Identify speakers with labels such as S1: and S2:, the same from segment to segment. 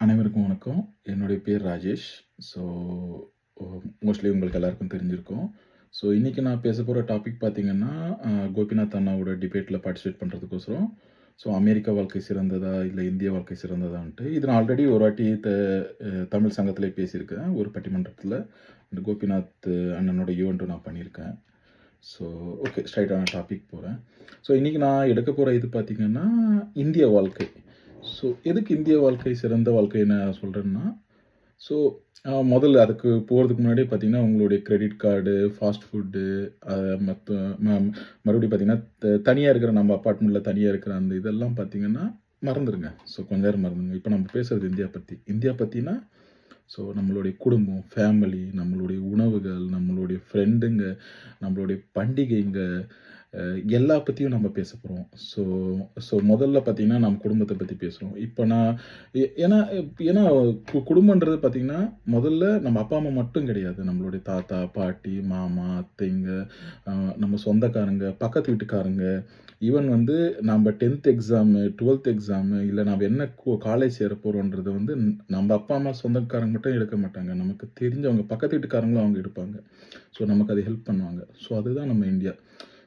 S1: அனைவருக்கும் வணக்கம். என்னுடைய பேர் ராஜேஷ். ஸோ, மோஸ்ட்லி உங்களுக்கு எல்லாருக்கும் தெரிஞ்சிருக்கும். ஸோ, இன்னைக்கு நான் பேசப்போற டாபிக் பார்த்தீங்கன்னா, கோபிநாத் அண்ணாவோட டிபேட்ல பார்ட்டிசிபேட் பண்றதுக்கோசரம். ஸோ, அமெரிக்க வாழ்க்கை சிறந்ததா? இல்ல இந்திய வாழ்க்கை சிறந்ததான்ட்டு. இது நான் ஆல்ரெடி ஒரு வாட்டி தமிழ் சங்கத்திலே பேசியிருக்கேன். ஒரு பட்டிமன்றத்தில. இந்த கோபிநாத் அண்ணனோட ஈவென்ட்டும் நான் பண்ணியிருக்கேன். ஸோ, ஓகே, ஸ்ட்ரைட்டான டாபிக் போறேன். ஸோ, இன்னைக்கு நான் எடுக்க போற இது பார்த்தீங்கன்னா, இந்திய வாழ்க்கை. ஸோ, எதுக்கு இந்திய வாழ்க்கை சிறந்த வாழ்க்கைன்னு நான் சொல்றேன்னா, ஸோ முதல்ல அதுக்கு போறதுக்கு முன்னாடியே பார்த்தீங்கன்னா, உங்களுடைய கிரெடிட் கார்டு, ஃபாஸ்ட் ஃபுட்டு, அ மத்த ம மறுபடியும் பார்த்தீங்கன்னா, தனியா இருக்கிற நம்ம அபார்ட்மெண்ட்ல தனியா இருக்கிற அந்த இதெல்லாம் பார்த்தீங்கன்னா, மறந்துருங்க. ஸோ, கொஞ்ச நேரம் மறந்துருங்க. இப்ப நம்ம பேசுறது இந்தியா பத்தி. இந்தியா பத்தினா, ஸோ நம்மளுடைய குடும்பம், ஃபேமிலி, நம்மளுடைய உணவுகள், நம்மளுடைய ஃப்ரெண்டுங்க, நம்மளுடைய பண்டிகைங்க, எல்லா பத்தியும் நம்ம பேசப் போறோம். ஸோ ஸோ முதல்ல பார்த்தீங்கன்னா, நம்ம குடும்பத்த பத்தி பேசுறோம். இப்ப நான் ஏன்னா ஏன்னா குடும்பம்ன்றது பார்த்தீங்கன்னா, முதல்ல நம்ம அப்பா, அம்மா மட்டும் கிடையாது. நம்மளுடைய தாத்தா, பாட்டி, மாமா, அத்தைங்க, அ நம்ம சொந்தக்காரங்க, பக்கத்து வீட்டுக்காரங்க, ஈவன் வந்து நம்ப 10த் எக்ஸாமு, 12த் எக்ஸாமு, இல்ல நாம என்ன காலேஜ் சேர போறோம்ன்றத வந்து நம்ம அப்பா, அம்மா, சொந்தக்காரங்க மட்டும் எடுக்க மாட்டாங்க. நமக்கு தெரிஞ்சவங்க, பக்கத்து வீட்டுக்காரங்களும் அவங்க எடுப்பாங்க. ஸோ நமக்கு அது ஹெல்ப் பண்ணுவாங்க. ஸோ அதுதான் நம்ம இந்தியா.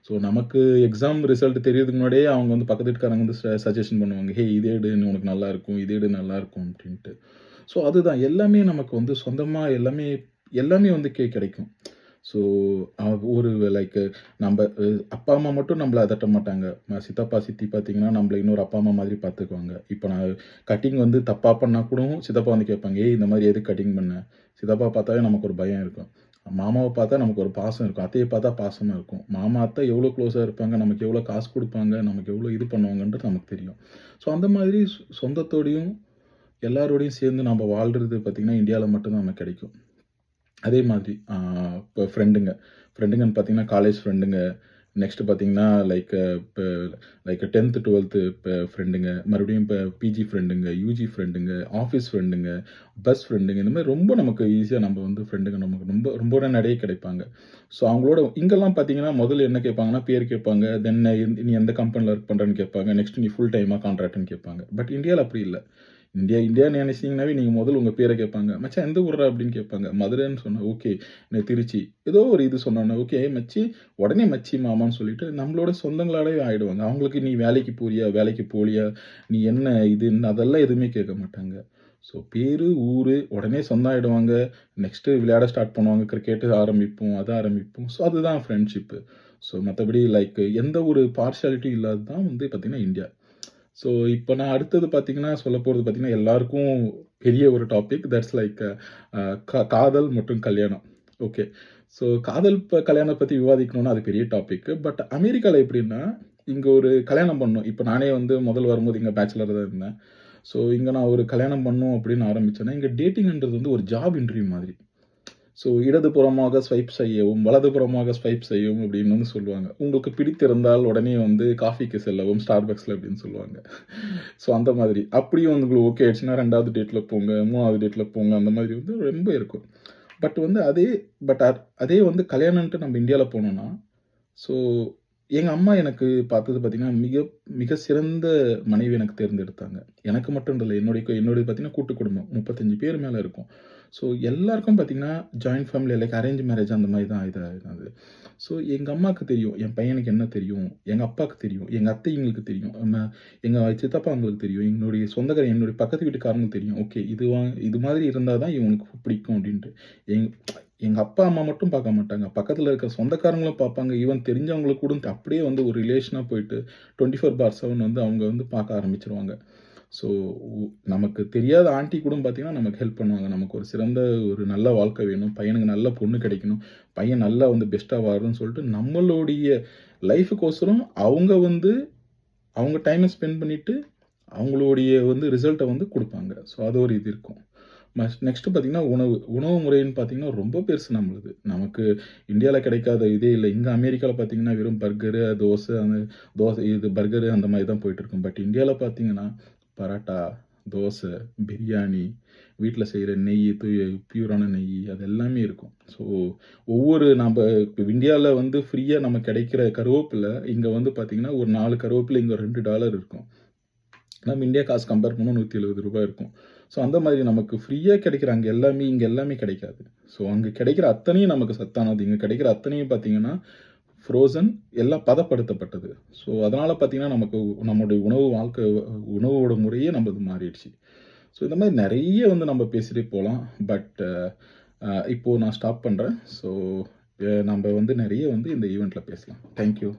S1: ஸோ நமக்கு எக்ஸாம் ரிசல்ட் தெரியறதுக்கு முன்னாடியே அவங்க வந்து பக்கத்து வீட்டுக்காரங்க வந்து சஜஷன் பண்ணுவாங்க. "ஹே, இத எடு, உனக்கு நல்லாருக்கும். இத எடு நல்லாருக்கும்" அப்படின்ட்டு. ஸோ அதுதான் எல்லாமே நமக்கு வந்து சொந்தமா எல்லாமே எல்லாமே வந்து கிடைக்கும். ஸோ ஒரு லைக் நம்ப அப்பா, அம்மா மட்டும் நம்மள அதட்ட மாட்டாங்க. சித்தப்பா, சித்தி பார்த்தீங்கன்னா, நம்மள இன்னொரு அப்பா, அம்மா மாதிரி பார்த்துக்குவாங்க. இப்ப நான் கட்டிங் வந்து தப்பா பண்ணா கூடவும் சித்தப்பா வந்து கேட்பாங்க. "ஏய், இந்த மாரி எதுக்கு கட்டிங் பண்ண?" சித்தப்பா பார்த்தாவே நமக்கு ஒரு பயம் இருக்கும். மாமாவ பார்த்தா நமக்கு ஒரு பாசம் இருக்கும். அத்தைய பார்த்தா பாசமா இருக்கும். மாமா, அத்தை எவ்வளோ க்ளோஸா இருப்பாங்க, நமக்கு எவ்வளோ காசு குடுப்பாங்க, நமக்கு எவ்வளோ இது பண்ணுவாங்கன்றது நமக்கு தெரியும். ஸோ அந்த மாதிரி சொந்தத்தோடையும், எல்லாரோடையும் சேர்ந்து நம்ப வாழ்றது பார்த்தீங்கன்னா, இந்தியால மட்டும் தான் நமக்கு கிடைக்கும். அதே மாதிரி இப்ப ஃப்ரெண்டுங்கன்னு பார்த்தீங்கன்னா, காலேஜ் ஃப்ரெண்டுங்க. நெக்ஸ்ட் பார்த்தீங்கன்னா, இப்ப லைக் 10த், 12த் ஃப்ரெண்டுங்க. மறுபடியும் இப்ப பிஜி ஃப்ரெண்டுங்க, யுஜி ஃப்ரெண்டுங்க, ஆஃபீஸ் ஃப்ரெண்டுங்க, பஸ் ஃப்ரெண்டுங்க. இந்த மாரி ரொம்ப நமக்கு ஈஸியா நம்ம வந்து ஃப்ரெண்டுங்க நமக்கு ரொம்ப ரொம்ப நெறைய கிடைப்பாங்க. ஸோ அவங்களோட இங்கெல்லாம் பார்த்தீங்கன்னா, முதல்ல என்ன கேட்பாங்கன்னா, பேர் கேட்பாங்க. தென் நீ எந்த கம்பெனில ஒர்க் பண்றன்னு கேட்பாங்க. நெக்ஸ்ட் நீ ஃபுல் டைமா, கான்ட்ராக்ட்ன்னு கேட்பாங்க. பட் இந்தியால அப்படி இல்ல. இந்தியான்னு நெனைச்சீங்கன்னாவே, நீங்க முதல்ல உங்க பேர கேட்பாங்க. "மச்சான் எந்த ஊர்றா?" அப்படின்னு கேட்பாங்க. "மதுரைன்னு" சொன்னா, "ஓகே. நான் திருச்சி." ஏதோ ஒரு இது சொன்னோனே, "ஓகே மச்சி." உடனே மச்சி, மாமான்னு சொல்லிட்டு நம்மளோட சொந்தங்களாவே ஆயிடுவாங்க. அவங்களுக்கு "நீ வேலைக்கு போறியா? வேலைக்கு போலியா? நீ என்ன இதுன்னு" அதெல்லாம் எதுவுமே கேட்க மாட்டாங்க. ஸோ பேரு, ஊரு உடனே சொந்தம் ஆயிடுவாங்க. நெக்ஸ்ட்டு விளையாட ஸ்டார்ட் பண்ணுவாங்க. கிரிக்கெட் ஆரம்பிப்போம், அது ஆரம்பிப்போம். ஸோ அதுதான் ஃப்ரெண்ட்ஷிப்பு. ஸோ மத்தபடி எந்த ஒரு பார்ஷியாலிட்டியும் இல்லாதது தான் வந்து பார்த்தீங்கன்னா இந்தியா. ஸோ, இப்ப நான் அடுத்தது பார்த்தீங்கன்னா, சொல்லப்போறது பார்த்தீங்கன்னா, எல்லாருக்கும் பெரிய ஒரு டாபிக். தட்ஸ் லைக் அ காதல் மற்றும் கல்யாணம். ஓகே. ஸோ, காதல் கல்யாணம் பத்தி விவாதிக்கணும்னா, அது பெரிய டாபிக். பட் அமெரிக்கால எப்படின்னா, இங்க ஒரு கல்யாணம் பண்ணணும். இப்ப நானே வந்து முதல் வரும்போது இங்க பேச்சுலரா தான் இருந்தேன். ஸோ, இங்க நான் ஒரு கல்யாணம் பண்ணணும் அப்படின்னு ஆரம்பிச்சேன்னா, இங்க டேட்டிங்ன்றது வந்து ஒரு ஜாப் இன்டர்வியூ மாதிரி. ஸோ இடதுபுறமாக ஸ்வைப் செய்யவும், வலதுபுறமாக ஸ்வைப் செய்யவும் அப்படின்னு வந்து சொல்லுவாங்க. உங்களுக்கு பிடித்திருந்தால் உடனே வந்து காஃபிக்கு செல்லவும் Starbucksல அப்படின்னு சொல்லுவாங்க. ஸோ அந்த மாதிரி. அப்படியும் வந்து உங்களுக்கு ஓகே ஆயிடுச்சுன்னா 2வது டேட்ல போங்க, 3வது டேட்ல போங்க. அந்த மாதிரி வந்து ரொம்ப இருக்கும். பட் வந்து அதே வந்து கல்யாணம்ன்ட்டு நம்ம இந்தியால போனோம்னா, ஸோ எங்க அம்மா எனக்கு பார்த்தது பார்த்தீங்கன்னா, மிக மிக சிறந்த மனைவி எனக்கு தேர்ந்தெடுத்தாங்க. எனக்கு மட்டும் இல்ல. என்னுடையது பார்த்தீங்கன்னா கூட்டு குடும்பம். 35 பேர் மேல இருக்கோம். ஸோ எல்லாருக்கும் பார்த்தீங்கன்னா, joint family like arrange marriage அந்த மாரி தான் இது. ஸோ எங்க அம்மாக்கு தெரியும். என் பையனுக்கு என்ன தெரியும். எங்க அப்பாக்கு தெரியும். எங்க அத்தைங்களுக்கு தெரியும். எங்க சித்தப்பாங்களுக்கு தெரியும். என்னுடைய பக்கத்து வீட்டுக்காரங்களுக்கு தெரியும். ஓகே, இது மாதிரி இருந்தா தான் இவனுக்கு பிடிக்கும் அப்டின்ட்டு. எங் எங்க அப்பா, அம்மா மட்டும் பார்க்க மாட்டாங்க. பக்கத்துல இருக்க சொந்தக்காரங்களும் பார்ப்பாங்க. ஈவன் தெரிஞ்சவங்களுக்கு கூட அப்படியே வந்து ஒரு ரிலேஷனா போயிட்டு 24/7 வந்து அவங்க வந்து பார்க்க ஆரம்பிச்சுருவாங்க. ஸோ நமக்கு தெரியாத ஆன்டி கூட பார்த்தீங்கன்னா, நமக்கு ஹெல்ப் பண்ணுவாங்க. நமக்கு ஒரு சிறந்த ஒரு நல்ல வாழ்க்கை வேணும். பையனுக்கு நல்ல பொண்ணு கிடைக்கணும். பையன் நல்லா வந்து பெஸ்ட்டா வரணும்னு சொல்லிட்டு நம்மளுடைய லைஃப்‌க்கோசரம் அவங்க வந்து அவங்க டைம ஸ்பெண்ட் பண்ணிட்டு, அவங்களுடைய வந்து ரிசல்ட்ட வந்து குடுப்பாங்க. ஸோ அது ஒரு இது இருக்கும். நெக்ஸ்ட் பார்த்தீங்கன்னா, உணவு. உணவு முறைன்னு பார்த்தீங்கன்னா, ரொம்ப பெருசு நம்மளுது. நமக்கு இந்தியால கிடைக்காத இதே இல்ல. இங்க அமெரிக்கால பார்த்தீங்கன்னா, வெறும் பர்கரு, தோசை இது பர்கரு அந்த மாரி தான் போயிட்டுருக்கும். பட் இந்தியால பார்த்தீங்கன்னா, பரோட்டா, தோசை, பிரியாணி, வீட்ல செய்ற நெய்யி, பியூரான நெய்யி அது எல்லாமே இருக்கும். ஸோ இப்ப இந்தியால வந்து ஃப்ரீயா நமக்கு கிடைக்கிற கருவேப்பில, இங்க வந்து பார்த்தீங்கன்னா, ஒரு 4 கருவேப்பில இங்க $2 இருக்கும். நம்ம இந்தியா காசு கம்பேர் பண்ணா ரூ. 170 இருக்கும். ஸோ அந்த மாதிரி நமக்கு ஃப்ரீயா கிடைக்கிற அங்க எல்லாமே, இங்க எல்லாமே கிடைக்காது. ஸோ அங்க கிடைக்கிற அத்தனையும் நமக்கு சத்தானது. இங்க கிடைக்கிற அத்தனையும் பார்த்தீங்கன்னா, ஃப்ரோசன் எல்லாம் பதப்படுத்தப்பட்டது. ஸோ அதனால பார்த்தீங்கன்னா, நமக்கு நம்முடைய உணவோட முறையே நம்மது மாறிடுச்சு. ஸோ இந்த மாரி நெறைய வந்து நம்ம பேசிட்டே போலாம். பட் இப்போ நான் ஸ்டாப் பண்றேன். ஸோ நம்ப வந்து நெறைய வந்து இந்த ஈவென்ட்ல பேசலாம். Thank you.